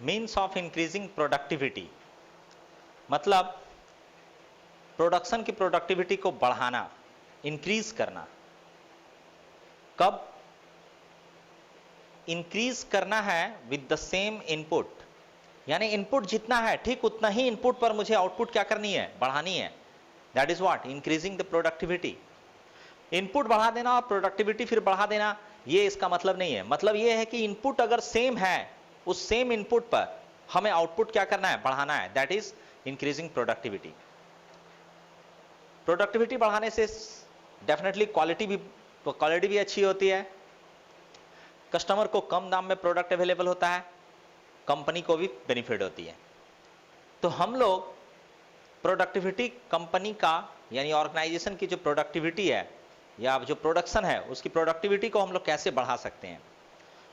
Means of increasing productivity, मतलब production की productivity को बढ़ाना, इंक्रीज करना। कब इंक्रीज करना है? विद द सेम इनपुट, यानी इनपुट जितना है ठीक उतना ही इनपुट पर मुझे आउटपुट क्या करनी है? बढ़ानी है। That is what increasing the productivity. Input बढ़ा देना और प्रोडक्टिविटी फिर बढ़ा देना, ये इसका मतलब नहीं है। मतलब ये है कि इनपुट अगर सेम है, उस सेम इनपुट पर हमें आउटपुट क्या करना है? बढ़ाना है। That is increasing productivity. Productivity बढ़ाने से डेफिनेटली क्वालिटी भी अच्छी होती है, कस्टमर को कम दाम में प्रोडक्ट अवेलेबल होता है, कंपनी को भी बेनिफिट होती है। तो हम लोग प्रोडक्टिविटी कंपनी का यानी ऑर्गेनाइजेशन की जो प्रोडक्टिविटी है या जो प्रोडक्शन है उसकी प्रोडक्टिविटी को हम लोग कैसे बढ़ा सकते हैं?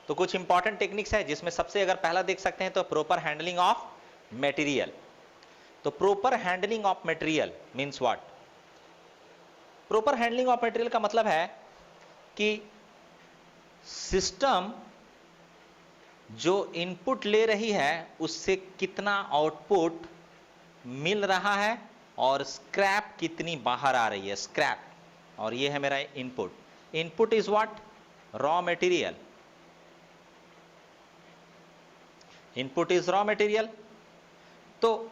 तो कुछ इंपॉर्टेंट टेक्निक्स है, जिसमें सबसे अगर पहला देख सकते हैं तो प्रॉपर हैंडलिंग ऑफ मटेरियल। तो proper handling of material means what? Proper handling of material का मतलब है कि सिस्टम जो इनपुट ले रही है उससे कितना आउटपुट मिल रहा है और स्क्रैप कितनी बाहर आ रही है, स्क्रैप। और ये है मेरा input. Input is what? Raw material. Input is raw material. तो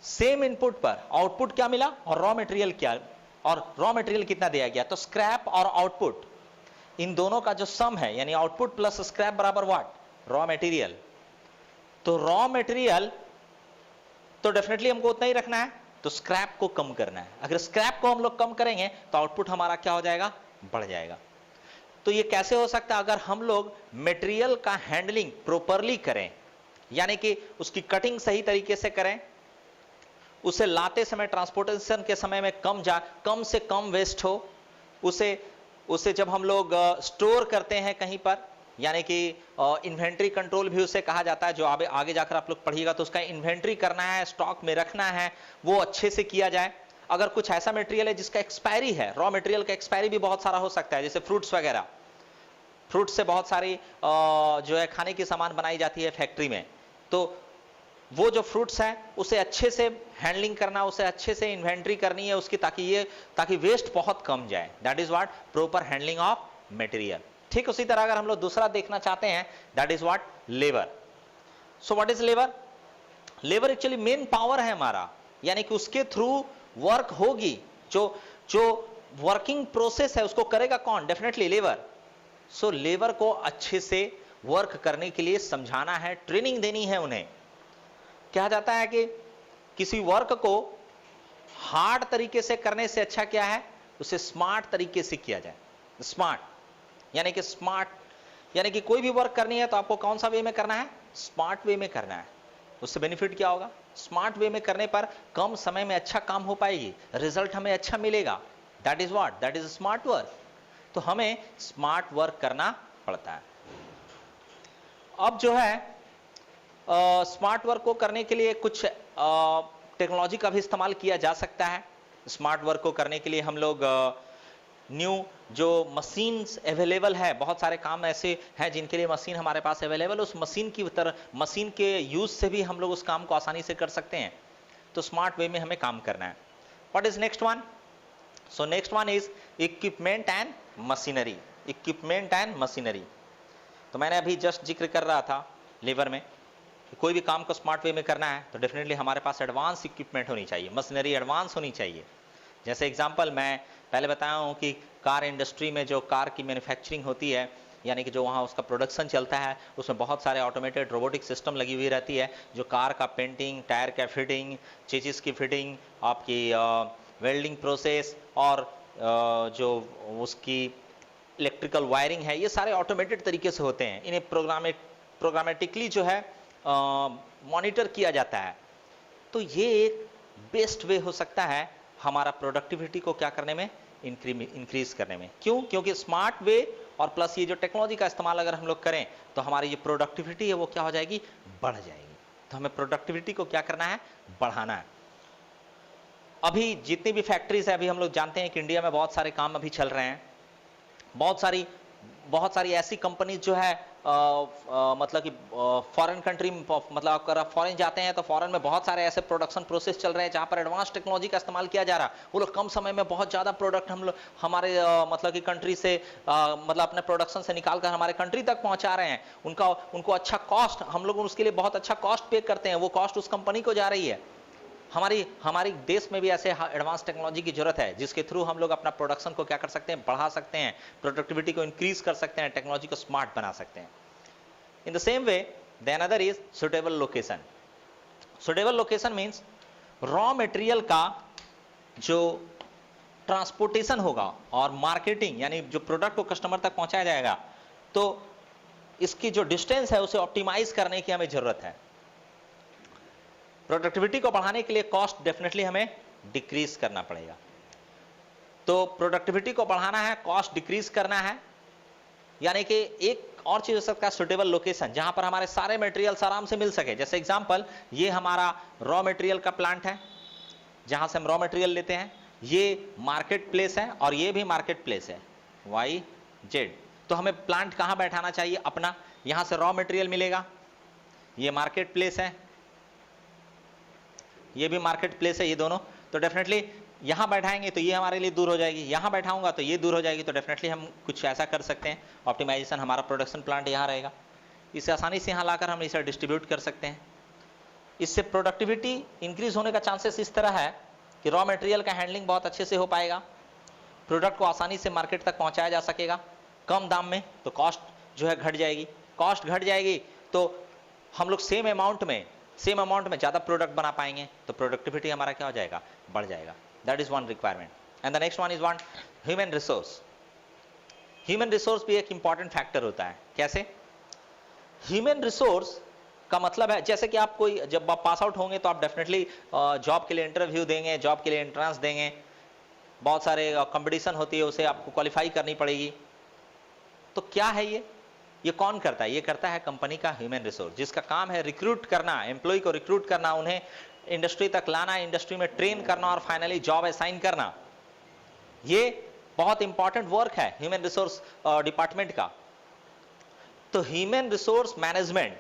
सेम इनपुट पर आउटपुट क्या मिला और रॉ मटेरियल क्या, और रॉ मटेरियल कितना दिया गया? तो स्क्रैप और आउटपुट, इन दोनों का जो सम है यानी आउटपुट प्लस स्क्रैप बराबर व्हाट? Raw material. तो रॉ मटेरियल तो डेफिनेटली हमको उतना ही रखना है, तो स्क्रैप को कम करना है। अगर स्क्रैप को हम लोग कम करेंगे तो आउटपुट हमारा क्या हो जाएगा? बढ़ जाएगा। तो ये कैसे हो सकता है? अगर हम लोग मटेरियल का हैंडलिंग प्रॉपरली करें, यानी कि उसकी कटिंग सही तरीके से करें, उसे लाते समय ट्रांसपोर्टेशन के समय में कम से कम वेस्ट हो, उसे जब हम लोग स्टोर करते हैं कहीं पर, यानी कि इन्वेंट्री कंट्रोल भी उसे कहा जाता है, जो आगे जाकर आप लोग पढ़िएगा, तो उसका इन्वेंट्री करना है, स्टॉक में रखना है, वो अच्छे से किया जाए। अगर कुछ ऐसा मटेरियल है जिसका एक्सपायरी है, रॉ मटेरियल का एक्सपायरी भी बहुत सारा हो सकता है, जैसे फ्रूट्स वगैरह, फ्रूट से बहुत सारी जो है खाने की सामान बनाई जाती है फैक्ट्री में, तो वो जो फ्रूट्स है उसे अच्छे से हैंडलिंग करना, उसे अच्छे से इन्वेंट्री करनी है उसकी, ताकि वेस्ट बहुत कम जाए। That is what? Proper handling of material. ठीक उसी तरह अगर हम लोग दूसरा देखना चाहते हैं, that is what? Labour. So what is labour? Labour actually main power है हमारा, यानी कि उसके थ्रू वर्क होगी। जो वर्किंग प्रोसेस है उसको करेगा कौन? Definitely labour. सो लेबर को अच्छे से वर्क करने के लिए समझाना है, ट्रेनिंग देनी है उन्हें। कहा जाता है कि किसी वर्क को हार्ड तरीके से करने से अच्छा क्या है? उसे स्मार्ट तरीके से किया जाए। स्मार्ट यानी कि कोई भी वर्क करनी है तो आपको कौन सा वे में करना है? स्मार्ट वे में करना है। उससे बेनिफिट क्या होगा? स्मार्ट वे में करने पर कम समय में अच्छा काम हो पाएगी, रिजल्ट हमें अच्छा मिलेगा। That is what? That is smart work. तो हमें स्मार्ट वर्क करना पड़ता है। अब जो है स्मार्ट वर्क को करने के लिए कुछ टेक्नोलॉजी का भी इस्तेमाल किया जा सकता है। स्मार्ट वर्क को करने के लिए हम लोग न्यू जो मशीन्स अवेलेबल है, बहुत सारे काम ऐसे हैं जिनके लिए मशीन हमारे पास अवेलेबल है, उस मशीन के यूज से भी हम लोग उस काम को आसानी से कर सकते हैं। तो स्मार्ट वे में हमें काम करना है। What is next one? So next one is equipment and machinery. Equipment and machinery, तो मैंने अभी जस्ट जिक्र कर रहा था लेबर में, कोई भी काम को स्मार्ट वे में करना है तो डेफिनेटली हमारे पास एडवांस इक्विपमेंट होनी चाहिए, मशीनरी एडवांस होनी चाहिए। जैसे एग्जांपल मैं पहले बताया हूँ कि कार इंडस्ट्री में जो कार की मैन्युफैक्चरिंग होती है, यानी कि जो वहाँ उसका प्रोडक्शन चलता है, उसमें बहुत सारे ऑटोमेटेड रोबोटिक सिस्टम लगी हुई रहती है, जो कार का पेंटिंग, टायर का फिटिंग, चेसिस की फिटिंग, आपकी वेल्डिंग प्रोसेस और जो उसकी इलेक्ट्रिकल वायरिंग है, ये सारे ऑटोमेटेड तरीके से होते हैं। इन्हें प्रोग्रामेटिकली जो है मॉनिटर किया जाता है। तो ये एक बेस्ट वे हो सकता है हमारा प्रोडक्टिविटी को क्या करने में, इंक्रीज करने में। क्यों? क्योंकि स्मार्ट वे और प्लस ये जो टेक्नोलॉजी का इस्तेमाल अगर हम लोग करें तो हमारी जो प्रोडक्टिविटी है वो क्या हो जाएगी, बढ़ जाएगी। तो हमें प्रोडक्टिविटी को क्या करना है, बढ़ाना है। अभी जितनी भी फैक्ट्रीज है, अभी हम लोग जानते हैं कि इंडिया में बहुत सारे काम अभी चल रहे हैं, बहुत बहुत सारी ऐसी कंपनी जो है मतलब कि फॉरेन कंट्री में, मतलब अगर आप फॉरेन जाते हैं तो फॉरेन में बहुत सारे ऐसे प्रोडक्शन प्रोसेस चल रहे हैं जहां पर एडवांस टेक्नोलॉजी का इस्तेमाल किया जा रहा है। वो लोग कम समय में बहुत ज्यादा प्रोडक्ट हम लोग हमारे मतलब कि कंट्री से मतलब अपने प्रोडक्शन से निकाल कर हमारे कंट्री तक पहुंचा रहे हैं। उनको अच्छा कॉस्ट, हम लोग उसके लिए बहुत अच्छा कॉस्ट पे करते हैं, वो कॉस्ट उस कंपनी को जा रही है। हमारी देश में भी ऐसे एडवांस टेक्नोलॉजी की जरूरत है जिसके थ्रू हम लोग अपना प्रोडक्शन को क्या कर सकते हैं, बढ़ा सकते हैं, प्रोडक्टिविटी को इंक्रीज कर सकते हैं, टेक्नोलॉजी को स्मार्ट बना सकते हैं। In the same way the another is suitable location. Suitable location means raw material का जो ट्रांसपोर्टेशन होगा और मार्केटिंग, यानी जो प्रोडक्ट को कस्टमर तक पहुंचाया जाएगा, तो इसकी जो डिस्टेंस है उसे ऑप्टिमाइज करने की हमें जरूरत है। प्रोडक्टिविटी को बढ़ाने के लिए कॉस्ट डेफिनेटली हमें डिक्रीज करना पड़ेगा। तो प्रोडक्टिविटी को बढ़ाना है, कॉस्ट डिक्रीज करना है, यानी कि एक और चीज हो सकता है सुटेबल लोकेशन, जहां पर हमारे सारे मटेरियल्स आराम से मिल सके। जैसे एग्जांपल, ये हमारा रॉ मटेरियल का प्लांट है जहां से हम रॉ मटेरियल लेते हैं, ये मार्केट प्लेस है और ये भी मार्केट प्लेस है YZ। तो हमें प्लांट कहां बैठाना चाहिए अपना, यहां से रॉ मटेरियल मिलेगा, ये मार्केट प्लेस है, ये भी मार्केट प्लेस है, ये दोनों। तो डेफिनेटली यहां बैठाएंगे तो ये हमारे लिए दूर हो जाएगी, यहां बैठाऊंगा तो ये दूर हो जाएगी। तो डेफिनेटली हम कुछ ऐसा कर सकते हैं, ऑप्टिमाइजेशन, हमारा प्रोडक्शन प्लांट यहां रहेगा, इसे आसानी से यहां लाकर हम इसे डिस्ट्रीब्यूट कर सकते हैं। इससे प्रोडक्टिविटी इंक्रीज होने का चांसेस इस तरह है कि रॉ मटेरियल का हैंडलिंग बहुत अच्छे से हो पाएगा, प्रोडक्ट को आसानी से मार्केट तक पहुंचाया जा सकेगा कम दाम में, तो कॉस्ट जो है घट जाएगी। कॉस्ट घट जाएगी तो हम लोग सेम अमाउंट में ज्यादा प्रोडक्ट बना पाएंगे, तो प्रोडक्टिविटी हमारा क्या हो जाएगा, बढ़ जाएगा। That is one requirement. And the next one is one human resource. Human resource भी एक इंपॉर्टेंट फैक्टर होता है। कैसे? ह्यूमन रिसोर्स का मतलब है, जैसे कि आप कोई, जब आप पास आउट होंगे तो आप डेफिनेटली जॉब के लिए इंटरव्यू देंगे, जॉब के लिए एंट्रेंस देंगे, बहुत सारे कंपटीशन होती है, उसे आपको क्वालिफाई करनी पड़ेगी। तो क्या है ये कौन करता है? ये करता है कंपनी का ह्यूमन रिसोर्स, जिसका काम है रिक्रूट करना, एम्प्लॉय को रिक्रूट करना, उन्हें इंडस्ट्री तक लाना, इंडस्ट्री में ट्रेन करना और फाइनली जॉब असाइन करना। ये बहुत इंपॉर्टेंट वर्क है ह्यूमन रिसोर्स डिपार्टमेंट का। तो ह्यूमन रिसोर्स मैनेजमेंट,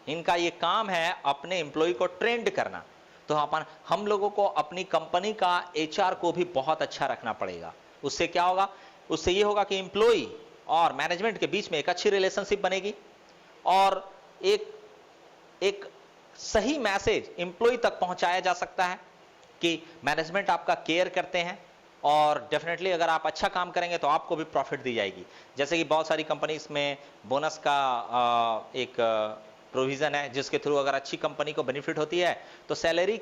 इनका ये काम है अपने एम्प्लॉय को ट्रेंड करना। तो हम लोगों को अपनी कंपनी का HR को भी बहुत अच्छा रखना पड़ेगा। उससे क्या होगा? उससे ये होगा कि एम्प्लॉय और मैनेजमेंट के बीच में एक अच्छी रिलेशनशिप बनेगी और एक सही मैसेज एम्प्लॉय तक पहुंचाया जा सकता है कि मैनेजमेंट आपका केयर करते हैं और डेफिनेटली अगर आप अच्छा काम करेंगे तो आपको भी प्रॉफिट दी जाएगी। जैसे कि बहुत सारी कंपनीज में बोनस का एक प्रोविजन है, जिसके थ्रू अगर अच्छी कंपनी को बेनिफिट होती है तो सैलरी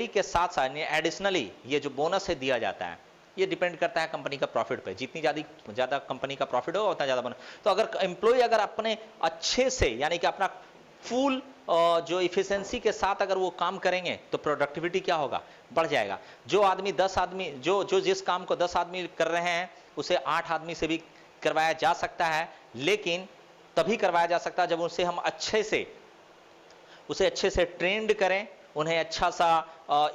के साथ साथ एडिशनली ये जो बोनस है दिया जाता है। ये डिपेंड करता है कंपनी का प्रॉफिट पे, जितनी ज्यादा कंपनी का प्रॉफिट होगा उतना ज्यादा बोनस। तो अगर एम्प्लॉय अगर अपने अच्छे से, यानी कि अपना फुल जो इफिशिएंसी के साथ अगर वो काम करेंगे तो प्रोडक्टिविटी क्या होगा, बढ़ जाएगा। जो आदमी 10 आदमी जो जिस काम को 10 आदमी कर रहे हैं उसे 8 आदमी से भी करवाया जा सकता है, लेकिन तभी करवाया जा सकता है जब उसे हम अच्छे से ट्रेंड करें, उन्हें अच्छा सा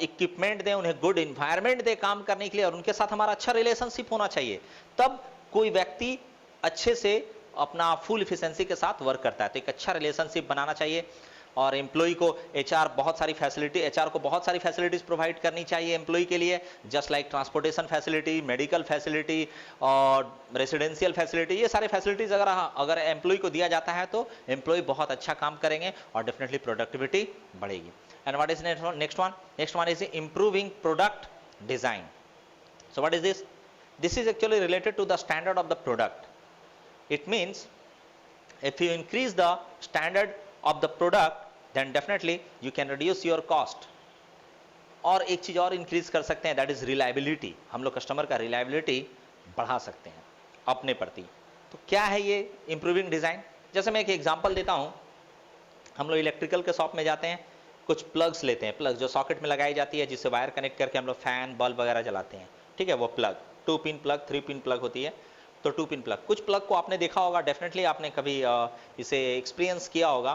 इक्विपमेंट दें, उन्हें गुड इन्वायरमेंट दें काम करने के लिए, और उनके साथ हमारा अच्छा रिलेशनशिप होना चाहिए। तब कोई व्यक्ति अच्छे से अपना फुल इफिशिएंसी के साथ वर्क करता है। तो एक अच्छा रिलेशनशिप बनाना चाहिए और एम्प्लॉय को HR को बहुत सारी फैसिलिटीज प्रोवाइड करनी चाहिए एम्प्लॉय के लिए, just like transportation facility, medical facility और रेसिडेंशियल फैसिलिटी। ये सारे फैसिलिटीज अगर एम्प्लॉय को दिया जाता है तो एम्प्लॉय बहुत अच्छा काम करेंगे और डेफिनेटली प्रोडक्टिविटी बढ़ेगी। And what is next one is improving product design. So what is this? This is actually related to the standard of the product. It means if you increase the standard of the product, then definitely you can reduce your cost. और एक चीज और increase कर सकते हैं, that is reliability. हम लोग customer का रिलायबिलिटी बढ़ा सकते हैं अपने प्रति। तो क्या है ये इंप्रूविंग डिजाइन? जैसे मैं एक एग्जांपल देता हूं, हम लोग इलेक्ट्रिकल के शॉप में जाते हैं, कुछ प्लग्स लेते हैं, प्लग जो सॉकेट में लगाई जाती है, जिससे वायर कनेक्ट करके हम लोग फैन बल्ब वगैरह जलाते हैं, ठीक है। वो plug 2 pin plug, 3 pin plug होती है, तो 2 पिन प्लग। कुछ प्लग को आपने देखा होगा, डेफिनेटली आपने कभी इसे एक्सपीरियंस किया होगा।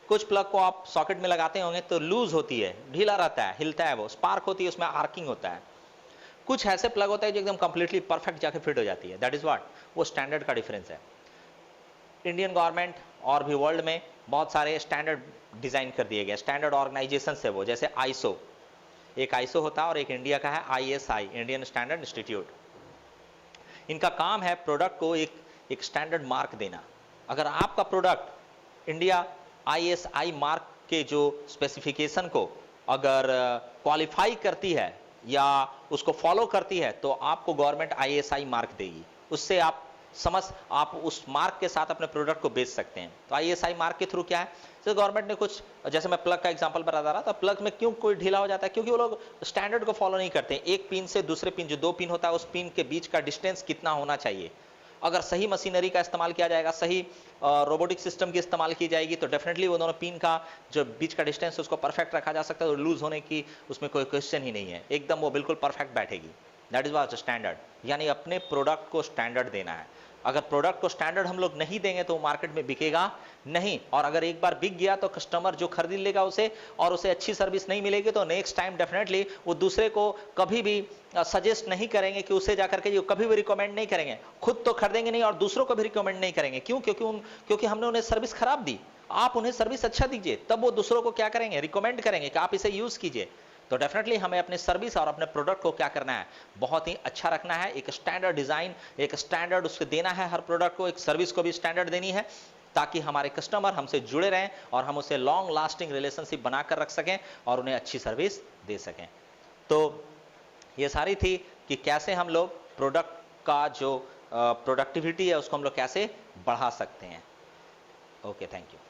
कुछ प्लग को आप सॉकेट में लगाते होंगे तो लूज होती है, ढीला रहता है, हिलता है, वो स्पार्क होती है, उसमें आर्किंग होता है। कुछ ऐसे प्लग होता है जो एकदम कंप्लीटली परफेक्ट जाके फिट हो जाती है, दैट इज व्हाट, वो स्टैंडर्ड का डिफरेंस है। इंडियन गवर्नमेंट और भी वर्ल्ड में बहुत सारे स्टैंडर्ड डिजाइन कर दिए गए, स्टैंडर्ड ऑर्गेनाइजेशन है वो, जैसे आईसो, एक आईसो होता है और एक इंडिया का है आईएसआई, इंडियन स्टैंडर्ड इंस्टीट्यूट। इनका काम है प्रोडक्ट को एक स्टैंडर्ड मार्क देना। अगर आपका प्रोडक्ट इंडिया आईएसआई मार्क के जो स्पेसिफिकेशन को अगर क्वालिफाई करती है या उसको फॉलो करती है तो आपको गवर्नमेंट आईएसआई मार्क देगी, उससे आप उस मार्क के साथ अपने प्रोडक्ट को बेच सकते हैं। तो आईएसआई मार्क के थ्रू क्या है, तो गवर्नमेंट ने कुछ, जैसे मैं प्लग का एग्जांपल बता रहा था, प्लग में क्यों कोई ढीला हो जाता है, क्योंकि वो लोग स्टैंडर्ड को फॉलो नहीं करते। एक पिन से दूसरे पिन, जो 2 पिन होता है उस पिन के बीच का डिस्टेंस कितना होना चाहिए, अगर सही मशीनरी का इस्तेमाल किया जाएगा, सही रोबोटिक सिस्टम की इस्तेमाल की जाएगी तो डेफिनेटली वो दोनों पिन का जो बीच का डिस्टेंस है उसको परफेक्ट रखा जा सकता है, और लूज होने की उसमें कोई क्वेश्चन ही नहीं है, एकदम वो बिल्कुल परफेक्ट बैठेगी। दैट इज व्हाट स्टैंडर्ड, यानी अपने प्रोडक्ट को स्टैंडर्ड देना है। अगर प्रोडक्ट को स्टैंडर्ड हम लोग नहीं देंगे तो मार्केट में बिकेगा नहीं, और अगर एक बार बिक गया तो कस्टमर जो खरीद लेगा उसे, और उसे अच्छी सर्विस नहीं मिलेगी तो नेक्स्ट टाइम डेफिनेटली वो दूसरे को कभी भी सजेस्ट नहीं करेंगे, कि उसे जाकर के कभी भी रिकमेंड नहीं करेंगे, खुद तो खरीदेंगे नहीं और दूसरों को भी रिकमेंड नहीं करेंगे। क्यों? क्योंकि हमने उन्हें सर्विस खराब दी। आप उन्हें सर्विस अच्छा दीजिए, तब वो दूसरों को क्या करेंगे, रिकमेंड करेंगे कि आप इसे यूज कीजिए। तो डेफिनेटली हमें अपने सर्विस और अपने प्रोडक्ट को क्या करना है, बहुत ही अच्छा रखना है, एक स्टैंडर्ड डिजाइन, एक स्टैंडर्ड उसको देना है, हर प्रोडक्ट को, एक सर्विस को भी स्टैंडर्ड देनी है, ताकि हमारे कस्टमर हमसे जुड़े रहें और हम उसे लॉन्ग लास्टिंग रिलेशनशिप बनाकर रख सकें और उन्हें अच्छी सर्विस दे सकें। तो ये सारी थी कि कैसे हम लोग प्रोडक्ट का जो प्रोडक्टिविटी है उसको हम लोग कैसे बढ़ा सकते हैं। Okay, thank you.